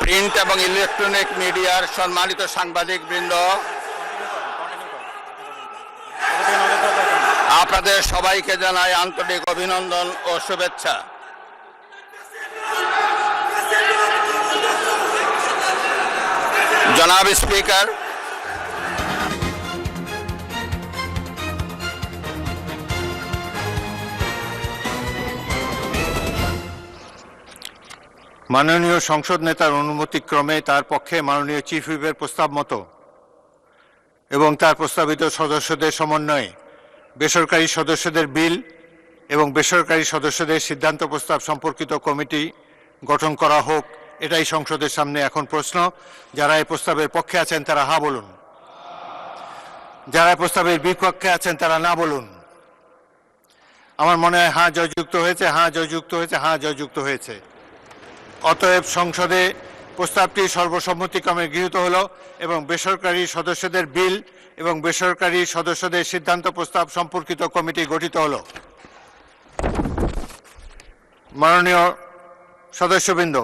Print এবং electronic মিডিয়ার সম্মানিত সাংবাদিকবৃন্দ, আপনাদের সবাইকে জানাই আন্তরিক অভিনন্দন ও শুভেচ্ছা। জনাব স্পিকার, মাননীয় সংসদ নেতার অনুমতিক্রমে তার পক্ষে মাননীয় চিফ হুইপের প্রস্তাব মতো এবং তার প্রস্তাবিত সদস্যদের সমন্বয়ে বেসরকারি সদস্যদের বিল এবং বেসরকারি সদস্যদের সিদ্ধান্ত প্রস্তাব সম্পর্কিত কমিটি গঠন করা হোক, এটাই সংসদের সামনে এখন প্রশ্ন। যারা এই প্রস্তাবের পক্ষে আছেন তারা হ্যাঁ বলুন, যারা প্রস্তাবের বিপক্ষে আছেন তারা না বলুন। আমার মনে হয় হ্যাঁ জয়যুক্ত হয়েছে, হ্যাঁ জয়যুক্ত হয়েছে, হ্যাঁ জয়যুক্ত হয়েছে। অতএব সংসদে প্রস্তাবটি সর্বসম্মতিক্রমে গৃহীত হল এবং বেসরকারি সদস্যদের বিল এবং বেসরকারি সদস্যদের সিদ্ধান্ত প্রস্তাব সম্পর্কিত কমিটি গঠিত হল। মাননীয় সদস্যবৃন্দ,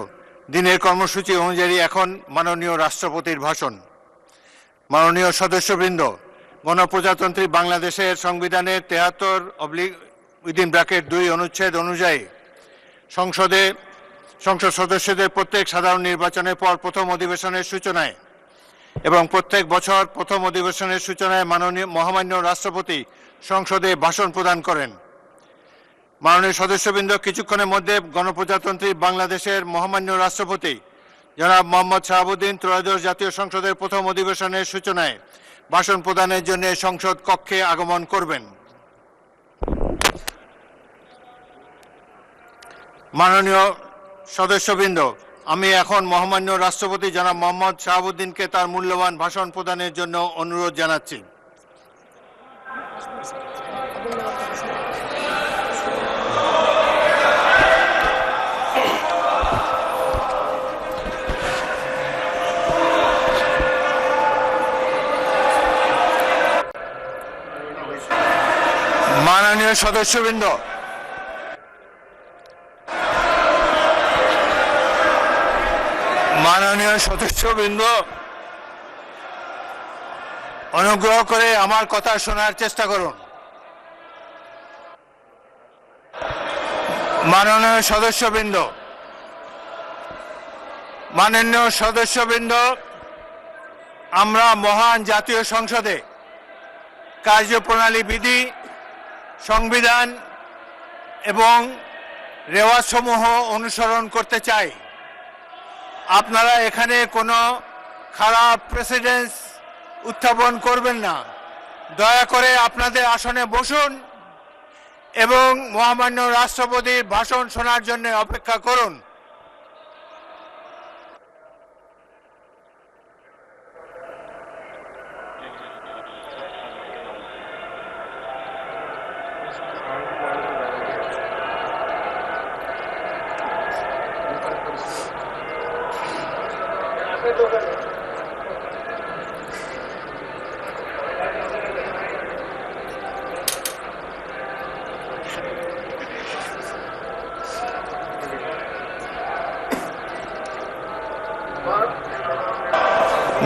দিনের কর্মসূচি অনুযায়ী এখন মাননীয় রাষ্ট্রপতির ভাষণ। মাননীয় সদস্যবৃন্দ, গণপ্রজাতন্ত্রী বাংলাদেশের সংবিধানের 73/2 অনুচ্ছেদ অনুযায়ী সংসদ সদস্যদের প্রত্যেক সাধারণ নির্বাচনের পর প্রথম অধিবেশনের সূচনায় এবং প্রত্যেক বছর প্রথম অধিবেশনের সূচনায় মহামান্য রাষ্ট্রপতি সংসদে ভাষণ প্রদান করেন। মাননীয় সদস্যবৃন্দ, কিছুক্ষণের মধ্যে গণপ্রজাতন্ত্রী বাংলাদেশের মহামান্য রাষ্ট্রপতি জনাব মোহাম্মদ শাহাবুদ্দিন ত্রয়োদশ জাতীয় সংসদের প্রথম অধিবেশনের সূচনায় ভাষণ প্রদানের জন্য সংসদ কক্ষে আগমন করবেন। মাননীয় সদস্যবৃন্দ, আমি এখন মহামান্য রাষ্ট্রপতি জনাব মোহাম্মদ শাহাবুদ্দিনকে তার মূল্যবান ভাষণ প্রদানের জন্য অনুরোধ জানাচ্ছি। মাননীয় সদস্যবৃন্দ, অনুগ্রহ করে আমার কথা শোনার চেষ্টা করুন। মাননীয় সদস্যবৃন্দ, আমরা মহান জাতীয় সংসদে কার্যপ্রণালী বিধি, সংবিধান এবং রেওয়াজসমূহ অনুসরণ করতে চাই। আপনারা এখানে কোনো খারাপ প্রেসিডেন্স উত্থাপন করবেন না। দয়া করে আপনাদের আসনে বসুন এবং মহামান্য রাষ্ট্রপতির ভাষণ শোনার জন্য অপেক্ষা করুন।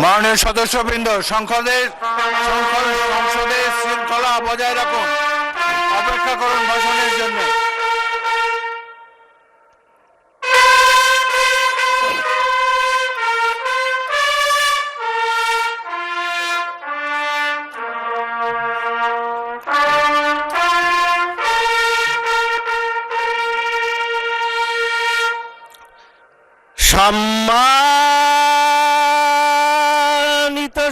মাননীয় সদস্যবৃন্দ, সংসদের শৃঙ্খলা বজায় রাখুন, অপেক্ষা করুন ভাষণের জন্য। সম্মানিত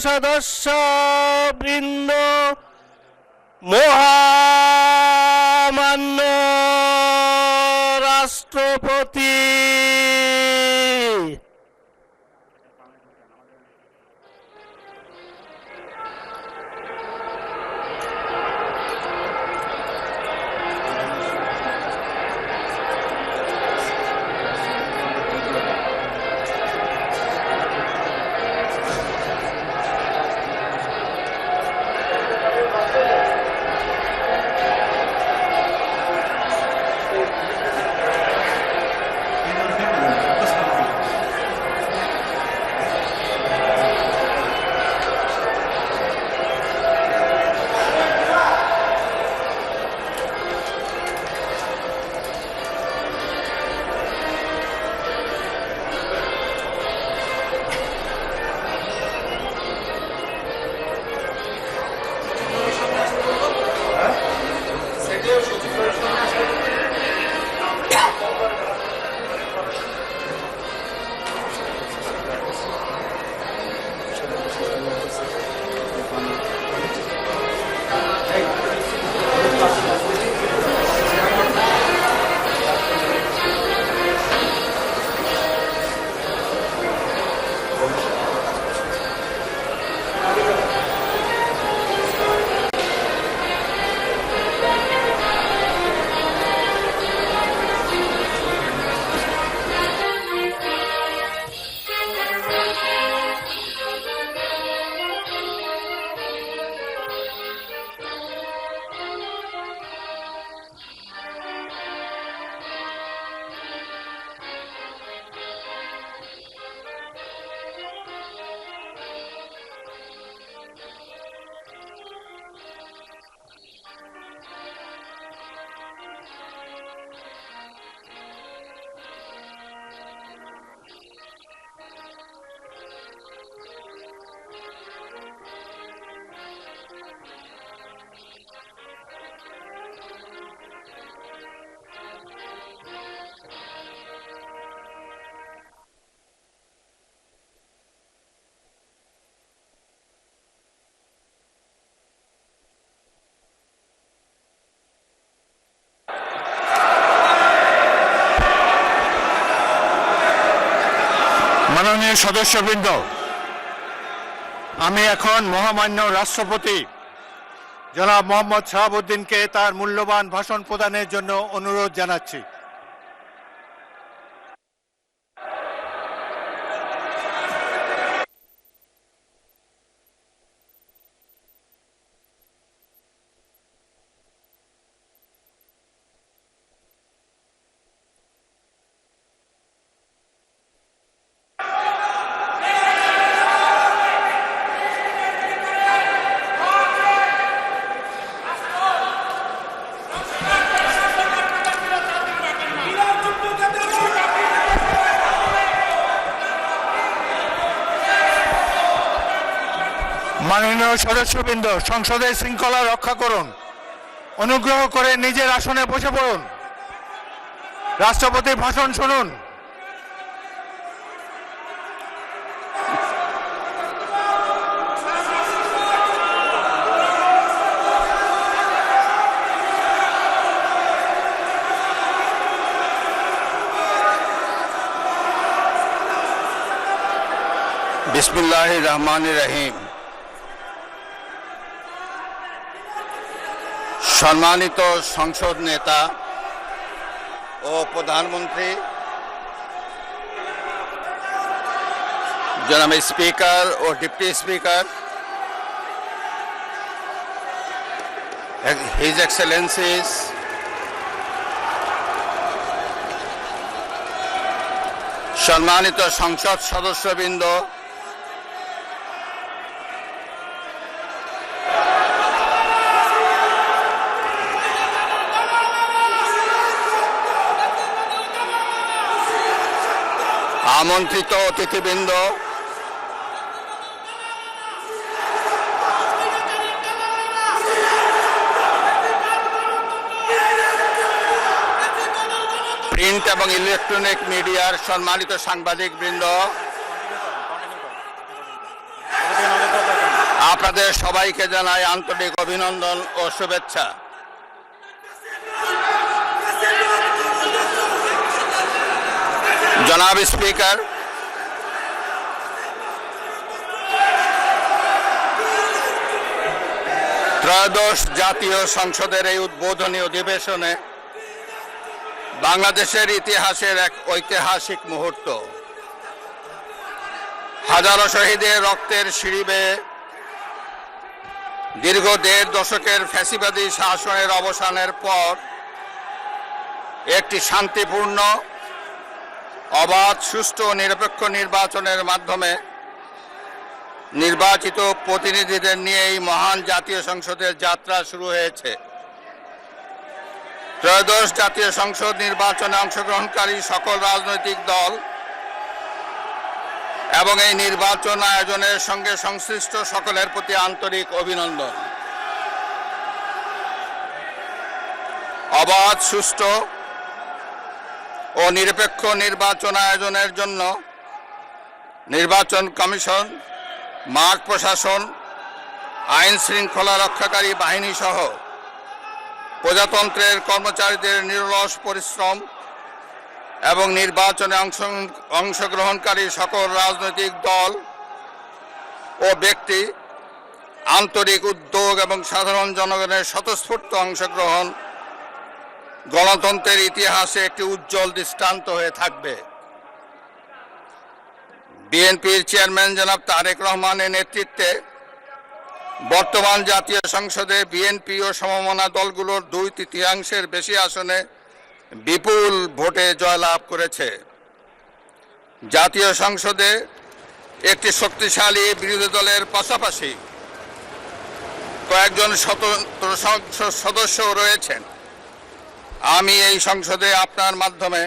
সদস্যবৃন্দ, মহামান্য রাষ্ট্রপতি, মাননীয় সদস্যবৃন্দ, আমি এখন মহামান্য রাষ্ট্রপতি জনাব মোহাম্মদ শাহাবুদ্দিনকে তার মূল্যবান ভাষণ প্রদানের জন্য অনুরোধ জানাচ্ছি। মাননীয় সদস্যবৃন্দ, সংসদের শৃঙ্খলা রক্ষা করুন। অনুগ্রহ করে নিজের আসনে বসে পড়ুন। রাষ্ট্রপতির ভাষণ শুনুন। বিসমিল্লাহির রহমানির রহিম। সম্মানিত সংসদ নেতা ও প্রধানমন্ত্রী, জনাব স্পিকার ও ডিপ্টি স্পিকার, হিজ এক্সেলেন্সিস, সম্মানিত সংসদ সদস্যবৃন্দ, আমন্ত্রিত অতিথিবৃন্দ, প্রিন্ট এবং ইলেকট্রনিক মিডিয়ার সম্মানিত সাংবাদিকবৃন্দ, আপনাদের সবাইকে জানাই আন্তরিক অভিনন্দন ও শুভেচ্ছা। জনাব স্পিকার, ত্রয়োদশ জাতীয় সংসদের এই উদ্বোধনী অধিবেশনে বাংলাদেশের ইতিহাসের এক ঐতিহাসিক মুহূর্ত। হাজারো শহীদের রক্তের সিঁড়ি বেয়ে দীর্ঘ ১.৫ দশকের ফ্যাসিবাদী শাসনের অবসানের পর একটি শান্তিপূর্ণ, অবাধ, সুষ্ঠু ও নিরপেক্ষ নির্বাচনের মাধ্যমে নির্বাচিত প্রতিনিধিদের নিয়ে এই মহান জাতীয় সংসদের যাত্রা শুরু হয়েছে। ত্রয়োদশ জাতীয় সংসদ নির্বাচনে অংশগ্রহণকারী সকল রাজনৈতিক দল এবং এই নির্বাচন আয়োজনের সঙ্গে সংশ্লিষ্ট সকলের প্রতি আন্তরিক অভিনন্দন। অবাধ, সুষ্ঠু ও নিরপেক্ষ নির্বাচন আয়োজনের জন্য নির্বাচন কমিশন, মাঠ প্রশাসন, আইন শৃঙ্খলা রক্ষাকারী বাহিনী সহ প্রজাতন্ত্রের কর্মচারীদের নিরলস পরিশ্রম এবং নির্বাচনে অংশগ্রহণকারী সকল রাজনৈতিক দল ও ব্যক্তি, আন্তরিক উদ্যোগ এবং সাধারণ জনগণের স্বতঃস্ফূর্ত অংশগ্রহণ গণতন্ত্রের ইতিহাসে একটি উজ্জ্বল দৃষ্টান্ত হয়ে থাকবে। বিএনপির চেয়ারম্যান জনাব তারেক রহমানের নেতৃত্বে বর্তমান জাতীয় সংসদে বিএনপি ও সমমনা দলগুলোর 2/3 বেশি আসনে বিপুল ভোটে জয়লাভ করেছে। জাতীয় সংসদে একটি শক্তিশালী বিরোধী দলের পাশাপাশি কয়েকজন স্বতন্ত্র সদস্যও রয়েছেন। আমি এই সংসদে আপনার মাধ্যমে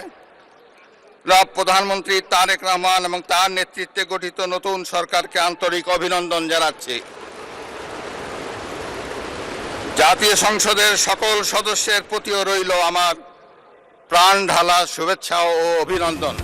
প্রধানমন্ত্রী তারেক রহমান এবং তার নেতৃত্বে গঠিত নতুন সরকারকে আন্তরিক অভিনন্দন জানাচ্ছি। জাতীয় সংসদের সকল সদস্যের প্রতিও রইল আমার প্রাণ ঢালা শুভেচ্ছা ও অভিনন্দন।